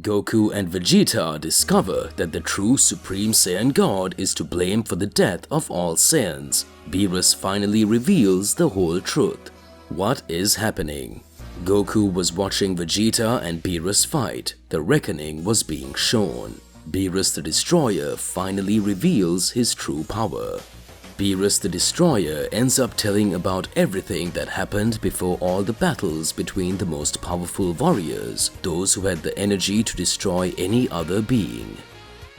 Goku and Vegeta discover that the true Supreme Saiyan God is to blame for the death of all Saiyans. Beerus finally reveals the whole truth. What is happening? Goku was watching Vegeta and Beerus fight. The reckoning was being shown. Beerus the Destroyer finally reveals his true power. Beerus the Destroyer ends up telling about everything that happened before all the battles between the most powerful warriors, those who had the energy to destroy any other being.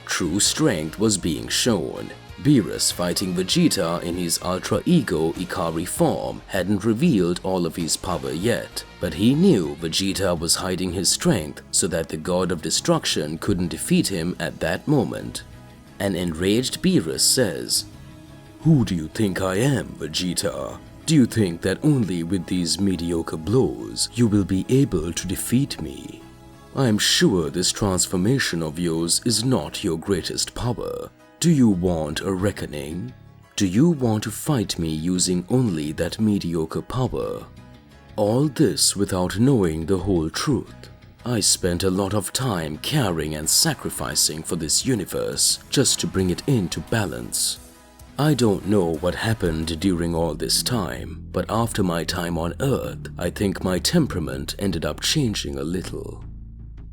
True strength was being shown. Beerus fighting Vegeta in his alter ego Ikari form hadn't revealed all of his power yet, but he knew Vegeta was hiding his strength so that the God of Destruction couldn't defeat him at that moment. An enraged Beerus says, "Who do you think I am, Vegeta? Do you think that only with these mediocre blows you will be able to defeat me? I'm sure this transformation of yours is not your greatest power. Do you want a reckoning? Do you want to fight me using only that mediocre power?" All this without knowing the whole truth. I spent a lot of time caring and sacrificing for this universe just to bring it into balance. I don't know what happened during all this time, but after my time on Earth, I think my temperament ended up changing a little.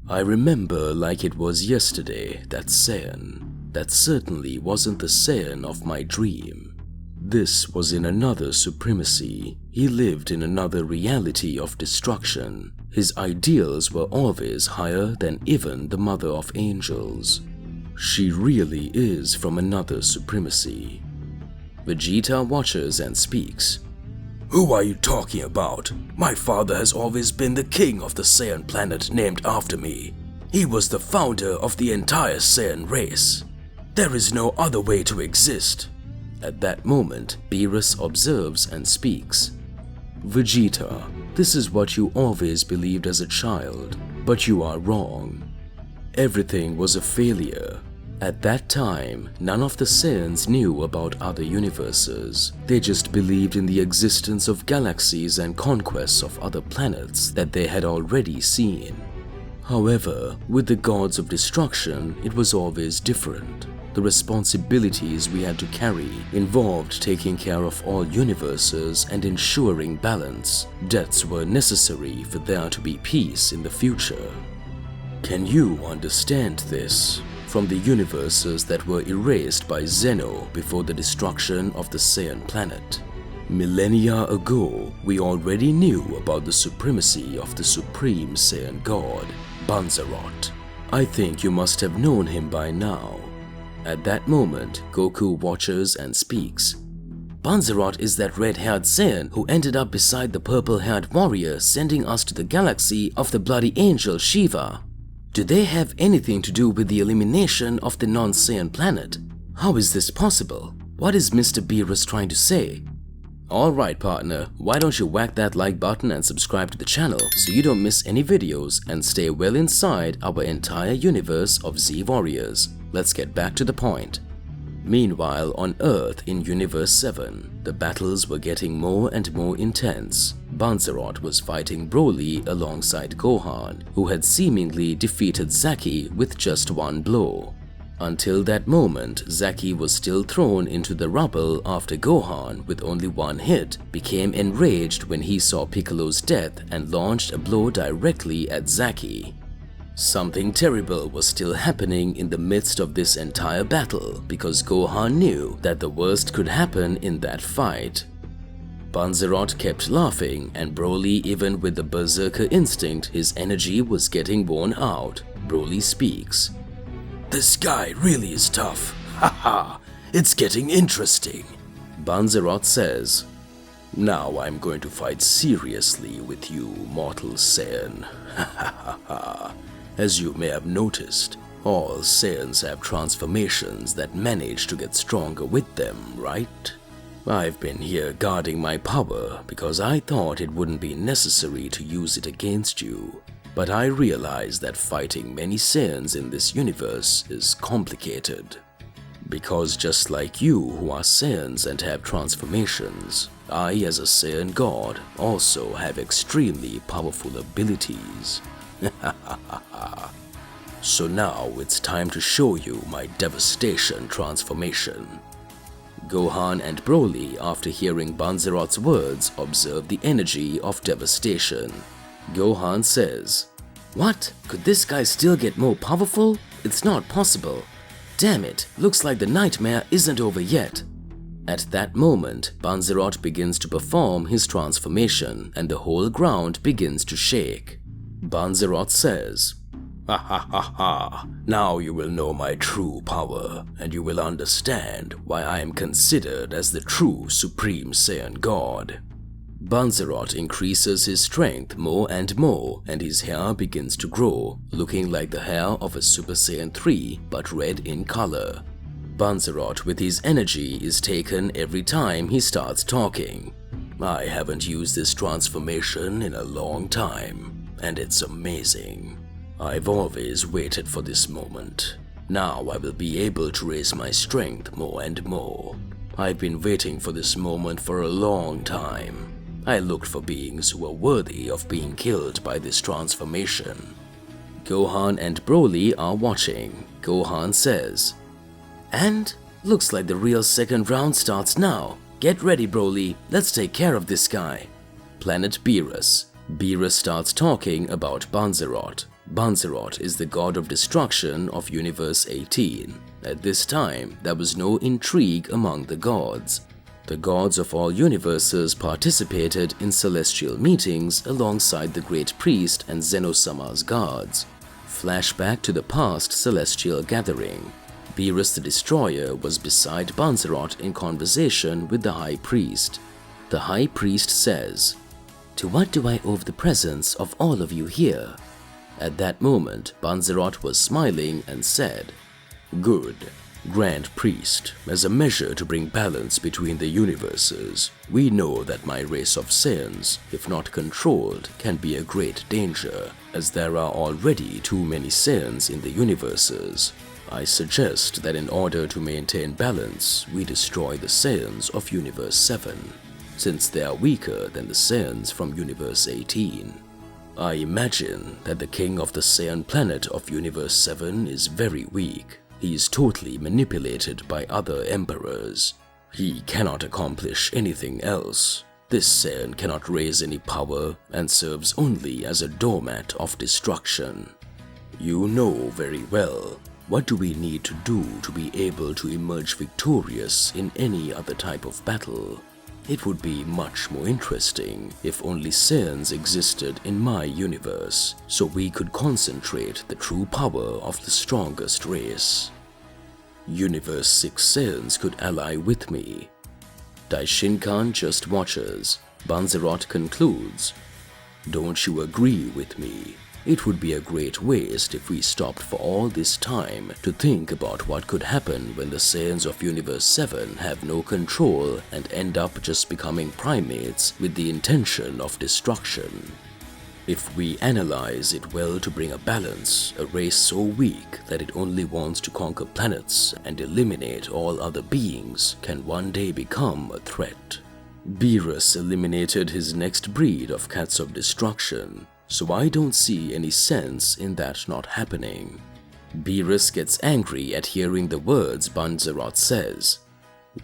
I remember like it was yesterday that Saiyan. That certainly wasn't the Saiyan of my dream. This was in another supremacy. He lived in another reality of destruction. His ideals were always higher than even the Mother of Angels. She really is from another supremacy. Vegeta watches and speaks. "Who are you talking about? My father has always been the king of the Saiyan planet named after me. He was the founder of the entire Saiyan race. There is no other way to exist." At that moment, Beerus observes and speaks. "Vegeta, this is what you always believed as a child, but you are wrong. Everything was a failure. At that time, none of the Saiyans knew about other universes. They just believed in the existence of galaxies and conquests of other planets that they had already seen. However, with the gods of destruction, it was always different. The responsibilities we had to carry involved taking care of all universes and ensuring balance. Deaths were necessary for there to be peace in the future. Can you understand this? From the universes that were erased by Zeno before the destruction of the Saiyan planet. Millennia ago, we already knew about the supremacy of the Supreme Saiyan God, Banzarot. I think you must have known him by now." At that moment, Goku watches and speaks. "Banzarot is that red-haired Saiyan who ended up beside the purple-haired warrior sending us to the galaxy of the bloody angel Shiva. Do they have anything to do with the elimination of the non-Saiyan planet? How is this possible? What is Mr. Beerus trying to say?" Alright partner, why don't you whack that like button and subscribe to the channel so you don't miss any videos and stay well inside our entire universe of Z Warriors. Let's get back to the point. Meanwhile, on Earth in Universe 7, the battles were getting more and more intense. Banzarot was fighting Broly alongside Gohan, who had seemingly defeated Zaki with just one blow. Until that moment, Zaki was still thrown into the rubble after Gohan, with only one hit, became enraged when he saw Piccolo's death and launched a blow directly at Zaki. Something terrible was still happening in the midst of this entire battle because Gohan knew that the worst could happen in that fight. Banzarot kept laughing and Broly, even with the berserker instinct, his energy was getting worn out. Broly speaks. "This guy really is tough. Haha, it's getting interesting." Banzarot says, "Now I'm going to fight seriously with you, mortal Saiyan. Hahaha. As you may have noticed, all Saiyans have transformations that manage to get stronger with them, right? I've been here guarding my power because I thought it wouldn't be necessary to use it against you. But I realize that fighting many Saiyans in this universe is complicated. Because just like you who are Saiyans and have transformations, I as a Saiyan God also have extremely powerful abilities." So now it's time to show you my devastation transformation. Gohan and Broly, after hearing Banzerot's words, observe the energy of devastation. Gohan says, "What? Could this guy still get more powerful? It's not possible. Damn it, looks like the nightmare isn't over yet." At that moment, Banzerot begins to perform his transformation and the whole ground begins to shake. Banzerot says, "Ha ha ha ha, now you will know my true power, and you will understand why I am considered as the true Supreme Saiyan God." Banzerot increases his strength more and more, and his hair begins to grow, looking like the hair of a Super Saiyan 3 but red in color. Banzerot with his energy is taken every time he starts talking. "I haven't used this transformation in a long time, and it's amazing. I've always waited for this moment. Now I will be able to raise my strength more and more. I've been waiting for this moment for a long time. I looked for beings who were worthy of being killed by this transformation." Gohan and Broly are watching. Gohan says, "And? Looks like the real second round starts now. Get ready, Broly. Let's take care of this guy." Planet Beerus. Beerus starts talking about Banzerot. Banzerot is the god of destruction of Universe 18. At this time, there was no intrigue among the gods. The gods of all universes participated in celestial meetings alongside the Great Priest and Zenosama's guards. Flashback to the past celestial gathering. Beerus the Destroyer was beside Banzerot in conversation with the High Priest. The High Priest says, "To what do I owe the presence of all of you here?" At that moment, Banzerot was smiling and said, "Good. Grand Priest, as a measure to bring balance between the universes, we know that my race of Saiyans, if not controlled, can be a great danger, as there are already too many Saiyans in the universes. I suggest that in order to maintain balance, we destroy the Saiyans of Universe 7, since they are weaker than the Saiyans from Universe 18. I imagine that the king of the Saiyan planet of Universe 7 is very weak. He is totally manipulated by other emperors. He cannot accomplish anything else. This Saiyan cannot raise any power and serves only as a doormat of destruction. You know very well. What do we need to do to be able to emerge victorious in any other type of battle? It would be much more interesting if only Saiyans existed in my universe, so we could concentrate the true power of the strongest race. Universe 6 Saiyans could ally with me." Daishinkan just watches. Banzerot concludes, "Don't you agree with me? It would be a great waste if we stopped for all this time to think about what could happen when the Saiyans of Universe 7 have no control and end up just becoming primates with the intention of destruction. If we analyze it well to bring a balance, a race so weak that it only wants to conquer planets and eliminate all other beings can one day become a threat." Beerus eliminated his next breed of cats of destruction, so I don't see any sense in that not happening. Beerus gets angry at hearing the words Banzerot says.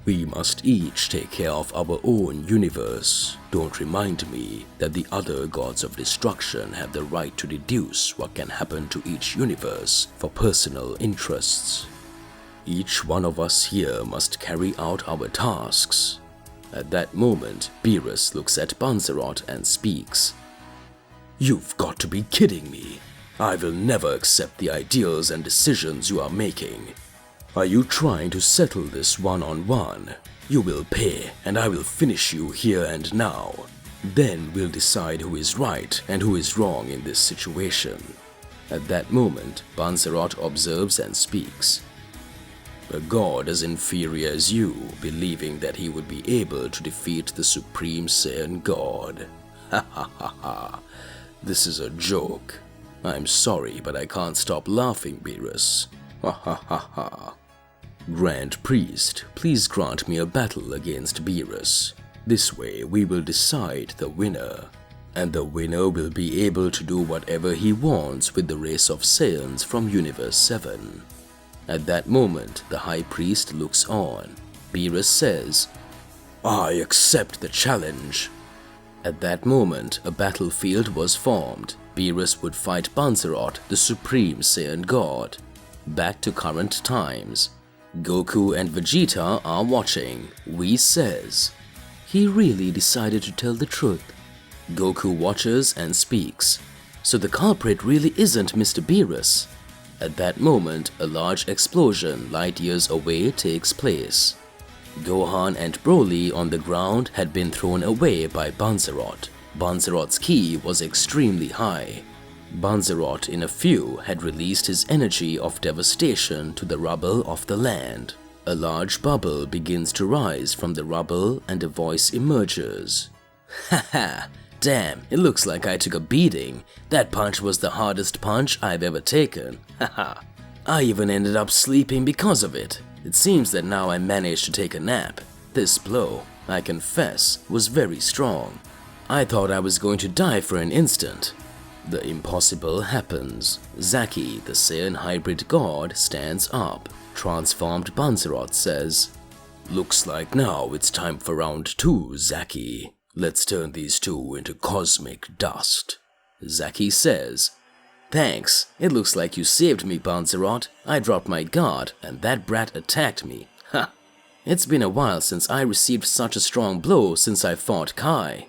"We must each take care of our own universe. Don't remind me that the other gods of destruction have the right to deduce what can happen to each universe for personal interests. Each one of us here must carry out our tasks." At that moment, Beerus looks at Banzerot and speaks. "You've got to be kidding me. I will never accept the ideals and decisions you are making. Are you trying to settle this one-on-one? You will pay, and I will finish you here and now. Then we'll decide who is right and who is wrong in this situation." At that moment, Banzerot observes and speaks. "A god as inferior as you, believing that he would be able to defeat the Supreme Saiyan God. Ha ha ha ha. This is a joke. I'm sorry, but I can't stop laughing, Beerus. Ha ha ha ha. Grand Priest, please grant me a battle against Beerus. This way we will decide the winner." and the winner will be able to do whatever he wants with the race of Saiyans from Universe 7. At that moment, the High Priest looks on. Beerus says, "I accept the challenge." At that moment, a battlefield was formed. Beerus would fight Banzerot, the Supreme Saiyan God. Back to current times. Goku and Vegeta are watching. Whis says, "He really decided to tell the truth." Goku watches and speaks. "So the culprit really isn't Mr. Beerus." At that moment, a large explosion light years away takes place. Gohan and Broly on the ground had been thrown away by Banzerot. Banzerot's ki was extremely high. Banzerot in a few had released his energy of devastation to the rubble of the land. A large bubble begins to rise from the rubble and a voice emerges. "Haha, damn, it looks like I took a beating. That punch was the hardest punch I've ever taken. Haha. I even ended up sleeping because of it. It seems that now I managed to take a nap. This blow, I confess, was very strong. I thought I was going to die for an instant." The impossible happens. Zaki, the Saiyan hybrid god, stands up. Transformed Banzerot says, "Looks like now it's time for round 2, Zaki. Let's turn these two into cosmic dust." Zaki says, "Thanks, it looks like you saved me, Banzerot. I dropped my guard and that brat attacked me. Ha! It's been a while since I received such a strong blow since I fought Kai."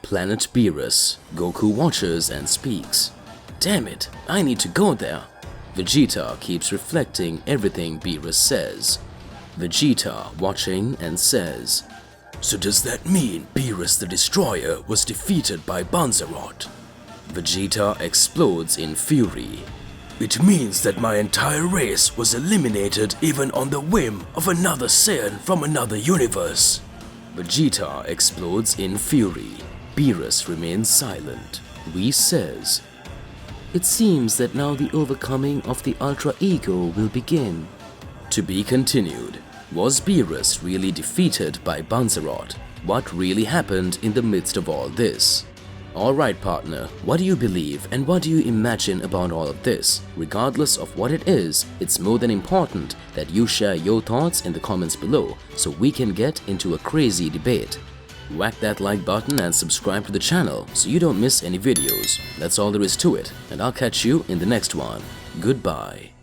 Planet Beerus. Goku watches and speaks. "Damn it, I need to go there." Vegeta keeps reflecting everything Beerus says. Vegeta watching and says, "So does that mean Beerus the Destroyer was defeated by Banzerot?" Vegeta explodes in fury. "It means that my entire race was eliminated even on the whim of another Saiyan from another universe." Vegeta explodes in fury. Beerus remains silent. Whis says, "It seems that now the overcoming of the Ultra Ego will begin." To be continued. Was Beerus really defeated by Banzerot? What really happened in the midst of all this? Alright partner, what do you believe and what do you imagine about all of this? Regardless of what it is, it's more than important that you share your thoughts in the comments below so we can get into a crazy debate. Whack that like button and subscribe to the channel so you don't miss any videos. That's all there is to it, and I'll catch you in the next one. Goodbye.